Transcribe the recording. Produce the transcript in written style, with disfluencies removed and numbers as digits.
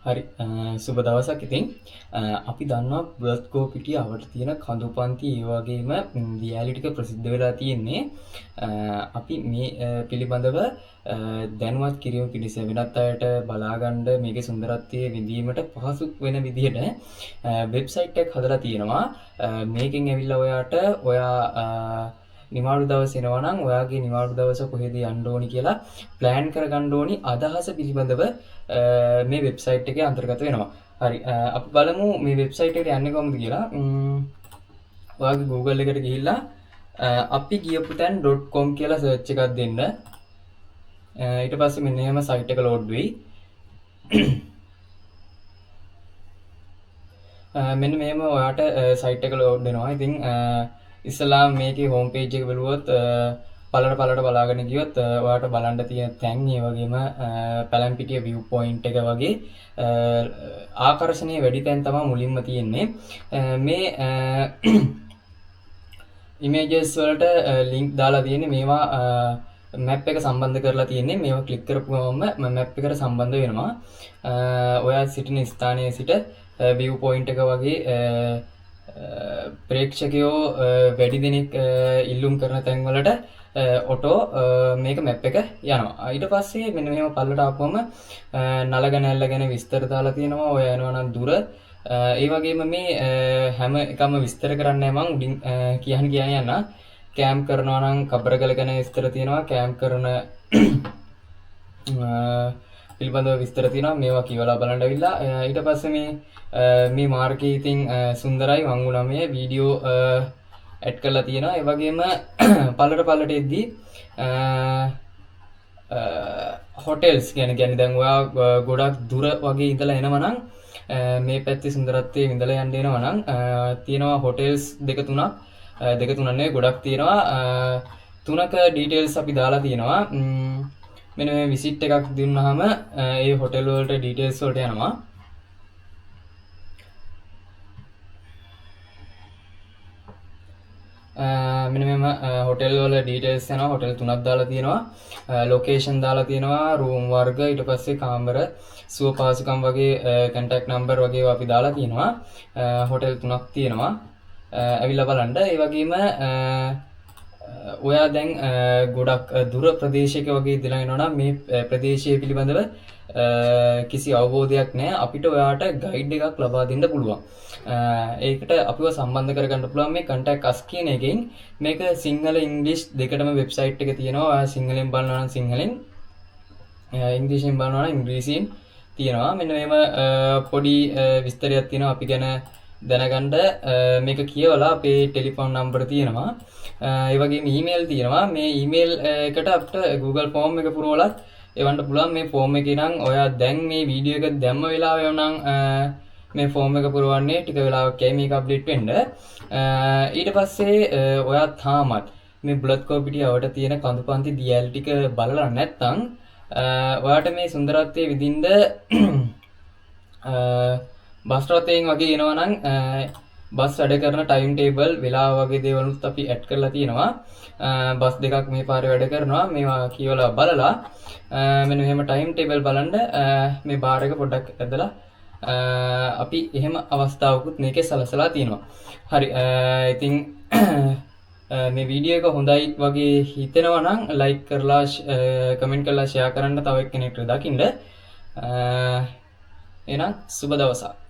හරි සුබ දවසක් ඉතින් අපි දන්නවා බ්‍රත්කෝ පිටිය අවට තියෙන කඳුපන්ති ඒ වගේම දියාලි ටික ප්‍රසිද්ධ වෙලා තියෙන්නේ අපි මේ පිළිබඳව දැනුවත් කිරීම පිණිස වෙනත් අයට බලාගන්න මේකේ සුන්දරත්වය විඳීමට පහසු වෙන විදිහට වෙබ්සයිට් එකක් හදලා තියෙනවා මේකෙන් ඇවිල්ලා ඔයාට ඔයා නිවාඩු දවස් එනවා නම් ඔයාගේ නිවාඩු දවස කොහෙද යන්න ඕනි කියලා ප්ලෑන් කරගන්න ඕනි අදහස පිළිබඳව මේ වෙබ්සයිට් එකේ අන්තර්ගත වෙනවා. හරි අපි බලමු මේ වෙබ්සයිට් එකට යන්නේ කොහොමද කියලා. ඔයාගේ Google එකට ගිහිල්ලා අපි ගියපු තැන්.com කියලා සර්ච් එකක් දෙන්න. ඊට පස්සේ මෙන්න එහෙම සයිට් එක ලෝඩ් වෙයි. මෙන්න මෙහෙම ඔයාට සයිට් එක ලෝඩ් වෙනවා. ඉතින් ඉස්සලා මේකේ හෝම් පේජ් එක බලුවොත් පළට බලාගෙන ගියොත් ඔයාට බලන්න තියෙන තැන් ඒ වගේම පැලම්පිටිය view point එක වගේ ආකර්ෂණීය වැඩි තැන් තමයි මුලින්ම තියෙන්නේ. මේ images වලට link දාලා තියෙන්නේ මේවා map එක සම්බන්ධ කරලා තියෙන්නේ. මේවා ක්ලික් කරපුවම map එකට සම්බන්ධ වෙනවා. ඔයා සිටින ස්ථානයේ සිට view point එක වගේ ප්‍රේක්ෂකයෝ වැඩි දෙනෙක් ඉල්ලුම් කරන තැන් වලට ඔටෝ මේක මැප් එක යනවා. ඊට පස්සේ මෙන්න මෙහෙම පල්ලට ආපුවම නලගනැල්ල ගැන විස්තර දාලා තියෙනවා. ඔය යනවා නම් දුර. ඒ වගේම මේ හැම එකම විස්තර කරන්නේ මම උඩින් කියන්න යන්න. කැම්ප් කරනවා නම් කබරගල ගැන විස්තර තියෙනවා. කැම්ප් කරන පිළිබඳව විස්තර තියෙනවා. මේවා කියවලා බලන්න ඇවිල්ලා ඊට පස්සේ මේ මාර්ගයේ ඉතින් සුන්දරයි වංගු 9 වීඩියෝ ඇඩ් කරලා තියෙනවා. ඒ වගේම පල්ලට එද්දී හොටෙල්ස් ගැන දැන් ඔයා ගොඩක් දුර වගේ ඉඳලා එනවා නම් මේ පැත්තේ සුන්දරත්වයේ විඳලා යන්න එනවා නම් තියෙනවා හොටෙල්ස් දෙක තුනක් නෙවෙයි ගොඩක් තියෙනවා. තුනක ඩීටේල්ස් අපි දාලා තියෙනවා. මෙන්න මේ විසිට් එකක් දුන්නාම ඒ හොටෙල් වලට ඩීටේල්ස් වලට යනවා. මෙන්න මෙම හොටෙල් වල ඩීටේල්ස් යනවා. හොටෙල් තුනක් දාලා තියෙනවා. ලොකේෂන් දාලා තියෙනවා. රූම් වර්ග ඊට පස්සේ කාමර සුව පහසුකම් වගේ කන්ටැක්ට් නම්බර් වගේ අපි දාලා තියෙනවා. හොටෙල් තුනක් තියෙනවා. ඇවිල්ලා බලන්න. ඒ වගේම ඔයා දැන් ගොඩක් දුර ප්‍රදේශයක වගේ ඉඳලා එනවා නම් මේ ප්‍රදේශය පිළිබඳව කිසි අවබෝධයක් නැහැ. අපිට ඔයාට ගයිඩ් එකක් ලබා දෙන්න පුළුවන්. ඒකට අපිව සම්බන්ධ කරගන්න පුළුවන් මේ contact us කියන එකෙන්. මේක සිංහල ඉංග්‍රීසි දෙකටම වෙබ්සයිට් එක තියෙනවා. ඔයා සිංහලෙන් බලනවා නම් සිංහලෙන්, ඉංග්‍රීසියෙන් බලනවා නම් ඉංග්‍රීසියෙන් තියෙනවා. මෙන්න මේව පොඩි විස්තරයක් තියෙනවා අපි ගැන දැනගන්න. මේක කියවලා අපේ ටෙලිෆෝන් නම්බර තියෙනවා. ඒ වගේම ඊමේල් තියෙනවා. මේ ඊමේල් එකට අපිට Google form එක පුරවලත් එවන්න පුළුවන්. මේ form එකේ නම් ඔයා දැන් මේ වීඩියෝ එක දැම්ම වෙලාවෙ නම් මේ form එක පුරවන්නේ ටික වෙලාවක් යයි මේක අප්ඩේට් වෙන්න. ඊට පස්සේ ඔයා තාමත් මේ බුලත්කෝ පිටිය අවට තියෙන කඳුපන්ති දියැලි ටික බලලා නැත්නම් ඔයාට මේ සුන්දරත්වයේ විඳින්න බස් රථයෙන් වගේ එනවා නම් බස් වැඩ කරන ටයිම් ටේබල් වෙලාව වගේ දේවලුත් අපි ඇඩ් කරලා තියෙනවා. බස් දෙකක් මේ පාරේ වැඩ කරනවා. මේවා කියවලා බලලා මෙන්න මෙහෙම ටයිම් ටේබල් බලන්න මේ බාර් එක පොඩ්ඩක් ඇදලා අපි එහෙම අවස්ථාවකුත් මේකේ සලසලා තියෙනවා. හරි ඉතින් මේ වීඩියෝ එක හොඳයි වගේ හිතෙනවා නම් ලයික් කරලා කමෙන්ට් කරලා ෂෙයා කරන්න තව එක්කෙනෙක්ට දකින්න. එහෙනම් සුබ දවසක්.